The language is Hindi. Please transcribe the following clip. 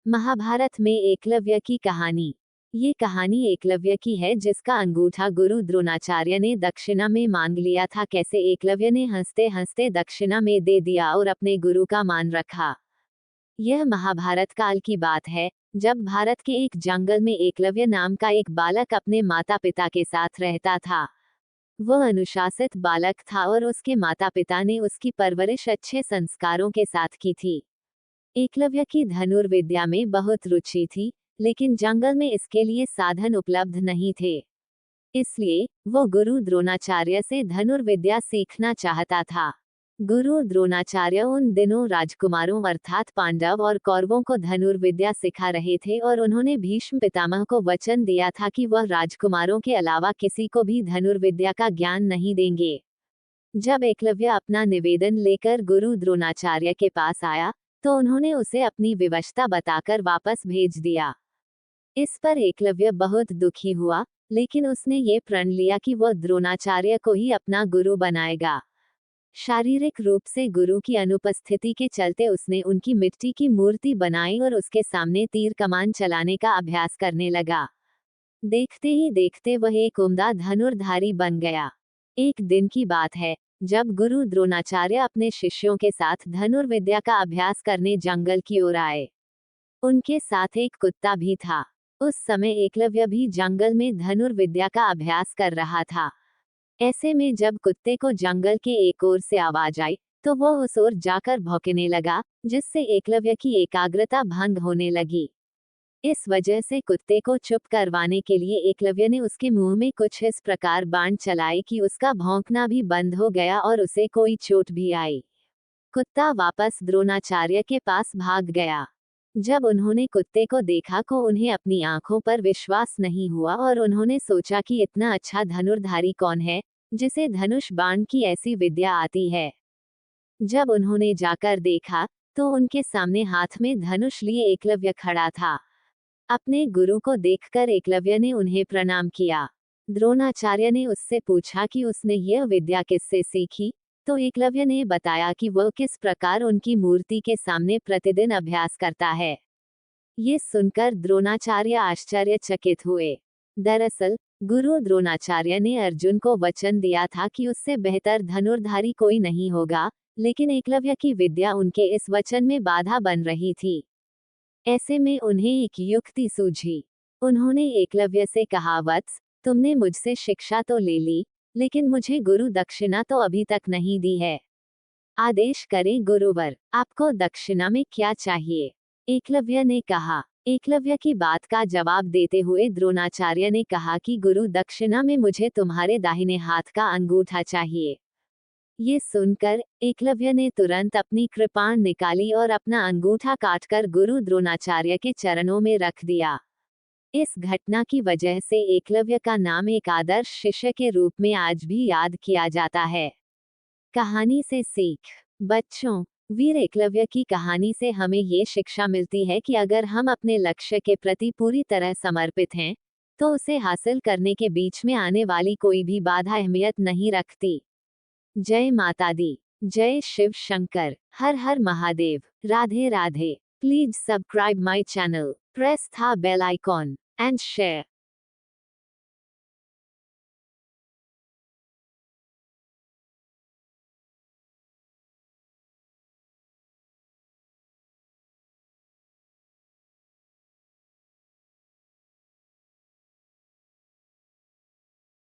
महाभारत में एकलव्य की कहानी। ये कहानी एकलव्य की है जिसका अंगूठा गुरु द्रोणाचार्य ने दक्षिणा में मांग लिया था। कैसे एकलव्य ने हंसते हंसते दक्षिणा में दे दिया और अपने गुरु का मान रखा। यह महाभारत काल की बात है, जब भारत के एक जंगल में एकलव्य नाम का एक बालक अपने माता पिता के साथ रहता था। वह अनुशासित बालक था और उसके माता पिता ने उसकी परवरिश अच्छे संस्कारों के साथ की थी। एकलव्य की धनुर्विद्या में बहुत रुचि थी, लेकिन जंगल में इसके लिए साधन उपलब्ध नहीं थे। इसलिए वो गुरु द्रोणाचार्य से धनुर्विद्या सीखना चाहता था। गुरु द्रोणाचार्य उन दिनों राजकुमारों अर्थात पांडव और कौरवों को धनुर्विद्या सिखा रहे थे और उन्होंने भीष्म पितामह को वचन दिया था कि वह राजकुमारों के अलावा किसी को भी धनुर्विद्या का ज्ञान नहीं देंगे। जब एकलव्य अपना निवेदन लेकर गुरु द्रोणाचार्य के पास आया, तो उन्होंने उसे अपनी विवशता बताकर वापस भेज दिया। इस पर एकलव्य बहुत दुखी हुआ, लेकिन उसने ये प्रण लिया कि वह द्रोणाचार्य को ही अपना गुरु बनाएगा। शारीरिक रूप से गुरु की अनुपस्थिति के चलते उसने उनकी मिट्टी की मूर्ति बनाई और उसके सामने तीर कमान चलाने का अभ्यास करने लगा। देखते ही देखते वह एक उम्दा धनुर्धारी बन गया। एक दिन की बात है, जब गुरु द्रोणाचार्य अपने शिष्यों के साथ धनुर्विद्या का अभ्यास करने जंगल की ओर आए। उनके साथ एक कुत्ता भी था। उस समय एकलव्य भी जंगल में धनुर्विद्या का अभ्यास कर रहा था। ऐसे में जब कुत्ते को जंगल के एक ओर से आवाज आई, तो वह उस ओर जाकर भौंकने लगा, जिससे एकलव्य की एकाग्रता भंग होने लगी। इस वजह से कुत्ते को चुप करवाने के लिए एकलव्य ने उसके मुंह में कुछ इस प्रकार बाण चलाए कि उसका भौंकना भी बंद हो गया और उसे कोई चोट भी आई। कुत्ता वापस द्रोणाचार्य के पास भाग गया। जब उन्होंने कुत्ते को देखा तो उन्हें अपनी आंखों पर विश्वास नहीं हुआ और उन्होंने सोचा कि इतना अच्छा धनुर्धारी कौन है, जिसे धनुष बाण की ऐसी विद्या आती है। जब उन्होंने जाकर देखा, तो उनके सामने हाथ में धनुष लिए एकलव्य खड़ा था। अपने गुरु को देखकर एकलव्य ने उन्हें प्रणाम किया। द्रोणाचार्य ने उससे पूछा कि उसने यह विद्या किससे सीखी, तो एकलव्य ने बताया कि वह किस प्रकार उनकी मूर्ति के सामने प्रतिदिन अभ्यास करता है। ये सुनकर द्रोणाचार्य आश्चर्यचकित हुए। दरअसल गुरु द्रोणाचार्य ने अर्जुन को वचन दिया था कि उससे बेहतर धनुर्धारी कोई नहीं होगा, लेकिन एकलव्य की विद्या उनके इस वचन में बाधा बन रही थी। ऐसे में उन्हें एक युक्ति सूझी। उन्होंने एकलव्य से कहा, वत्स, तुमने मुझसे शिक्षा तो ले ली, लेकिन मुझे गुरु दक्षिणा तो अभी तक नहीं दी है। आदेश करें गुरुवर, आपको दक्षिणा में क्या चाहिए? एकलव्य ने कहा। एकलव्य की बात का जवाब देते हुए द्रोणाचार्य ने कहा कि गुरु दक्षिणा में मुझे तुम्हारे दाहिने हाथ का अंगूठा चाहिए। ये सुनकर एकलव्य ने तुरंत अपनी कृपाण निकाली और अपना अंगूठा काटकर गुरु द्रोणाचार्य के चरणों में रख दिया। इस घटना की वजह से एकलव्य का नाम एक आदर्श शिष्य के रूप में आज भी याद किया जाता है। कहानी से सीख। बच्चों, वीर एकलव्य की कहानी से हमें ये शिक्षा मिलती है कि अगर हम अपने लक्ष्य के प्रति पूरी तरह समर्पित हैं, तो उसे हासिल करने के बीच में आने वाली कोई भी बाधा अहमियत नहीं रखती। जय माता दी, जय शिव शंकर, हर हर Mahadev, Radhe Radhe. Please subscribe my channel, press the bell icon, and share.